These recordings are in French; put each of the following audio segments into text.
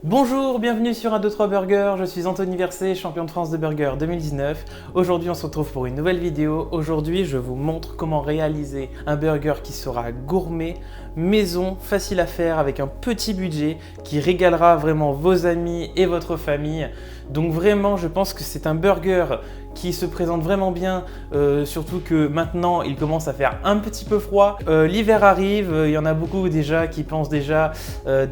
Bonjour, bienvenue sur 1, 2, 3 Burger, je suis Anthony Verset, champion de France de burger 2019. Aujourd'hui on se retrouve pour une nouvelle vidéo. Aujourd'hui je vous montre comment réaliser un burger qui sera gourmet, maison, facile à faire avec un petit budget qui régalera vraiment vos amis et votre famille. Donc vraiment je pense que c'est un burger qui se présente vraiment bien, surtout que maintenant il commence à faire un petit peu froid. L'hiver arrive, il y en a beaucoup déjà qui pensent déjà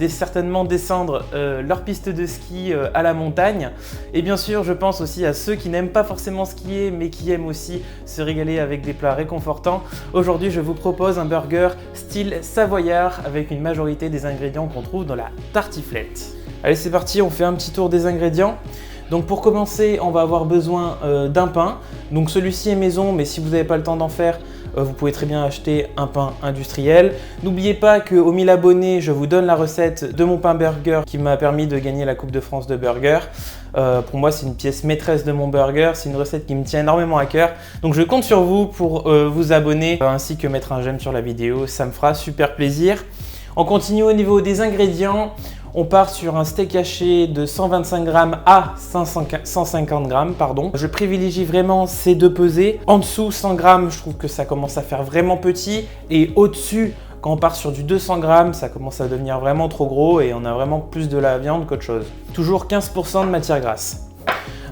certainement descendre leur piste de ski à la montagne. Et bien sûr je pense aussi à ceux qui n'aiment pas forcément skier mais qui aiment aussi se régaler avec des plats réconfortants. Aujourd'hui je vous propose un burger style savoyard avec une majorité des ingrédients qu'on trouve dans la tartiflette. Allez c'est parti, on fait un petit tour des ingrédients. Donc pour commencer, on va avoir besoin d'un pain. Donc celui-ci est maison, mais si vous n'avez pas le temps d'en faire, vous pouvez très bien acheter un pain industriel. N'oubliez pas qu'aux 1000 abonnés, je vous donne la recette de mon pain burger qui m'a permis de gagner la Coupe de France de burger. Pour moi, c'est une pièce maîtresse de mon burger. C'est une recette qui me tient énormément à cœur. Donc je compte sur vous pour vous abonner ainsi que mettre un j'aime sur la vidéo. Ça me fera super plaisir. On continue au niveau des ingrédients. On part sur un steak haché de 125 g à 150 g. Je privilégie vraiment ces deux pesées. En dessous, 100 g, je trouve que ça commence à faire vraiment petit. Et au-dessus, quand on part sur du 200 g, ça commence à devenir vraiment trop gros et on a vraiment plus de la viande qu'autre chose. Toujours 15% de matière grasse.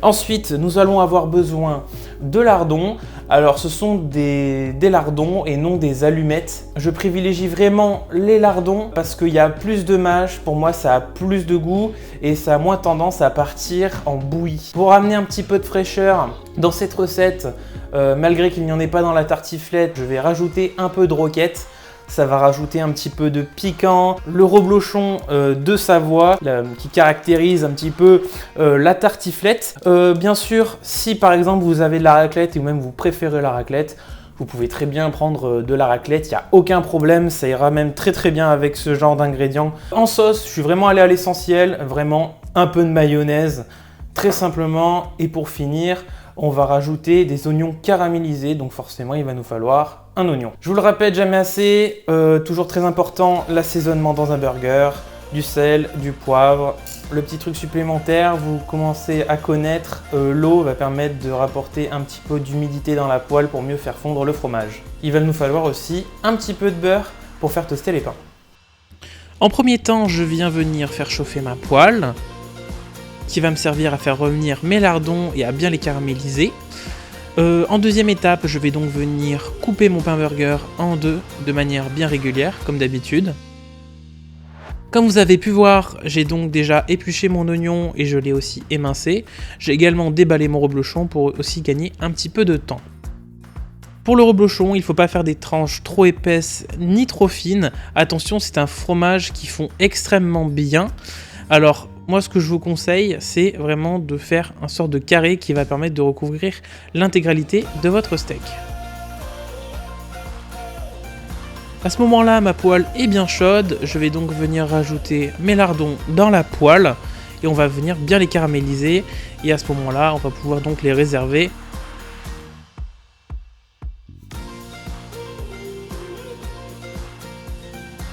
Ensuite, nous allons avoir besoin de lardons. Alors, ce sont des lardons et non des allumettes. Je privilégie vraiment les lardons parce qu'il y a plus de mâche. Pour moi, ça a plus de goût et ça a moins tendance à partir en bouillie. Pour amener un petit peu de fraîcheur dans cette recette, malgré qu'il n'y en ait pas dans la tartiflette, je vais rajouter un peu de roquette. Ça va rajouter un petit peu de piquant, le reblochon de Savoie qui caractérise un petit peu la tartiflette. Bien sûr, si par exemple vous avez de la raclette ou même vous préférez la raclette, vous pouvez très bien prendre de la raclette, il n'y a aucun problème, ça ira même très bien avec ce genre d'ingrédients. En sauce, je suis vraiment allé à l'essentiel, vraiment un peu de mayonnaise, très simplement. Et pour finir, on va rajouter des oignons caramélisés, donc forcément il va nous falloir un oignon. Je vous le répète jamais assez, toujours très important, l'assaisonnement dans un burger, du sel, du poivre. Le petit truc supplémentaire, vous commencez à connaître, l'eau va permettre de rapporter un petit peu d'humidité dans la poêle pour mieux faire fondre le fromage. Il va nous falloir aussi un petit peu de beurre pour faire toaster les pains. En premier temps, je viens venir faire chauffer ma poêle, qui va me servir à faire revenir mes lardons et à bien les caraméliser. En deuxième étape, je vais donc venir couper mon pain burger en deux de manière bien régulière, comme d'habitude. Comme vous avez pu voir, j'ai donc déjà épluché mon oignon et je l'ai aussi émincé. J'ai également déballé mon reblochon pour aussi gagner un petit peu de temps. Pour le reblochon, il ne faut pas faire des tranches trop épaisses ni trop fines. Attention, c'est un fromage qui fond extrêmement bien. Alors, moi, ce que je vous conseille, c'est vraiment de faire un sort de carré qui va permettre de recouvrir l'intégralité de votre steak. À ce moment-là, ma poêle est bien chaude. Je vais donc venir rajouter mes lardons dans la poêle et on va venir bien les caraméliser. Et à ce moment-là, on va pouvoir donc les réserver.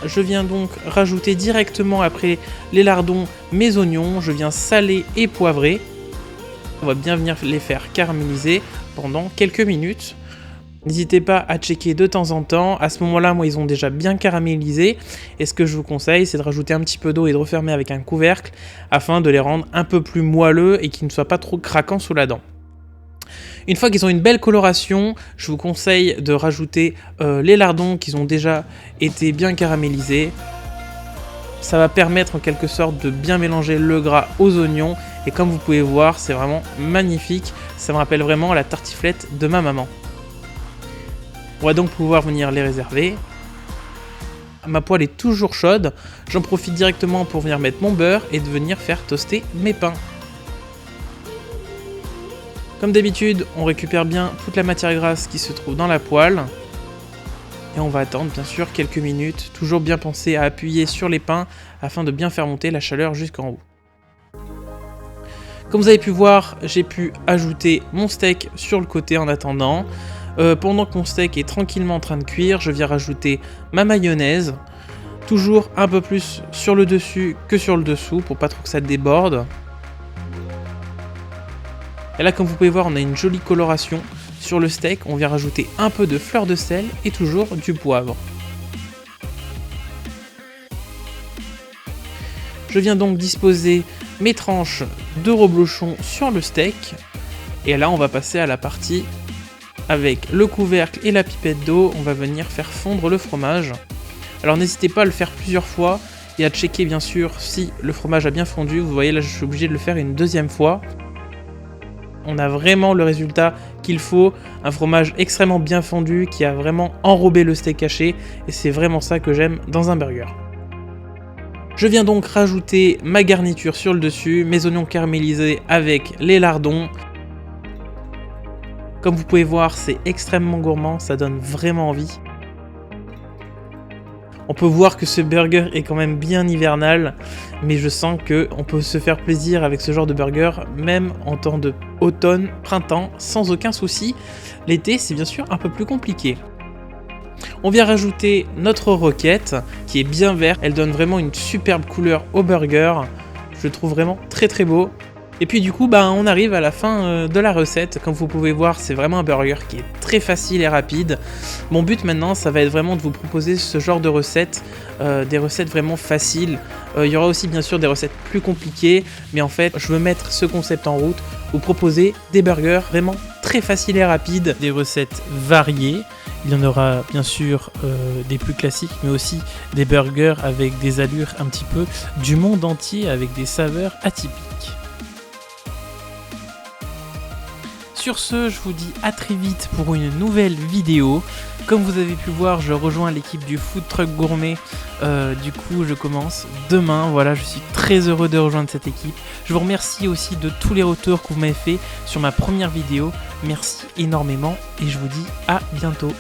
Je viens donc rajouter directement après les lardons mes oignons, je viens saler et poivrer. On va bien venir les faire caraméliser pendant quelques minutes. N'hésitez pas à checker de temps en temps. À ce moment-là, moi, ils ont déjà bien caramélisé. Et ce que je vous conseille, c'est de rajouter un petit peu d'eau et de refermer avec un couvercle afin de les rendre un peu plus moelleux et qu'ils ne soient pas trop craquants sous la dent. Une fois qu'ils ont une belle coloration, je vous conseille de rajouter les lardons qui ont déjà été bien caramélisés. Ça va permettre en quelque sorte de bien mélanger le gras aux oignons. Et comme vous pouvez voir, c'est vraiment magnifique. Ça me rappelle vraiment la tartiflette de ma maman. On va donc pouvoir venir les réserver. Ma poêle est toujours chaude. J'en profite directement pour venir mettre mon beurre et de venir faire toaster mes pains. Comme d'habitude, on récupère bien toute la matière grasse qui se trouve dans la poêle. Et on va attendre bien sûr quelques minutes, toujours bien penser à appuyer sur les pains afin de bien faire monter la chaleur jusqu'en haut. Comme vous avez pu voir, j'ai pu ajouter mon steak sur le côté en attendant. Pendant que mon steak est tranquillement en train de cuire, je viens rajouter ma mayonnaise, toujours un peu plus sur le dessus que sur le dessous pour pas trop que ça déborde. Et là, comme vous pouvez voir, on a une jolie coloration sur le steak. On vient rajouter un peu de fleur de sel et toujours du poivre. Je viens donc disposer mes tranches de reblochon sur le steak. Et là, on va passer à la partie avec le couvercle et la pipette d'eau. On va venir faire fondre le fromage. Alors n'hésitez pas à le faire plusieurs fois et à checker bien sûr si le fromage a bien fondu. Vous voyez là, je suis obligé de le faire une deuxième fois. On a vraiment le résultat qu'il faut, un fromage extrêmement bien fondu qui a vraiment enrobé le steak haché et c'est vraiment ça que j'aime dans un burger. Je viens donc rajouter ma garniture sur le dessus, mes oignons caramélisés avec les lardons. Comme vous pouvez voir, c'est extrêmement gourmand, ça donne vraiment envie. On peut voir que ce burger est quand même bien hivernal, mais je sens qu'on peut se faire plaisir avec ce genre de burger, même en temps d'automne, printemps, sans aucun souci. L'été, c'est bien sûr un peu plus compliqué. On vient rajouter notre roquette, qui est bien verte. Elle donne vraiment une superbe couleur au burger. Je le trouve vraiment très très beau. Et puis du coup, on arrive à la fin de la recette. Comme vous pouvez voir, c'est vraiment un burger qui est très facile et rapide. Mon but maintenant, ça va être vraiment de vous proposer ce genre de recettes, des recettes vraiment faciles. Il y aura aussi bien sûr des recettes plus compliquées, mais en fait, je veux mettre ce concept en route, vous proposer des burgers vraiment très faciles et rapides, des recettes variées. Il y en aura bien sûr des plus classiques, mais aussi des burgers avec des allures un petit peu du monde entier, avec des saveurs atypiques. Sur ce, je vous dis à très vite pour une nouvelle vidéo. Comme vous avez pu voir, je rejoins l'équipe du Food Truck Gourmet. Du coup, je commence demain. Voilà, je suis très heureux de rejoindre cette équipe. Je vous remercie aussi de tous les retours que vous m'avez fait sur ma première vidéo. Merci énormément et je vous dis à bientôt.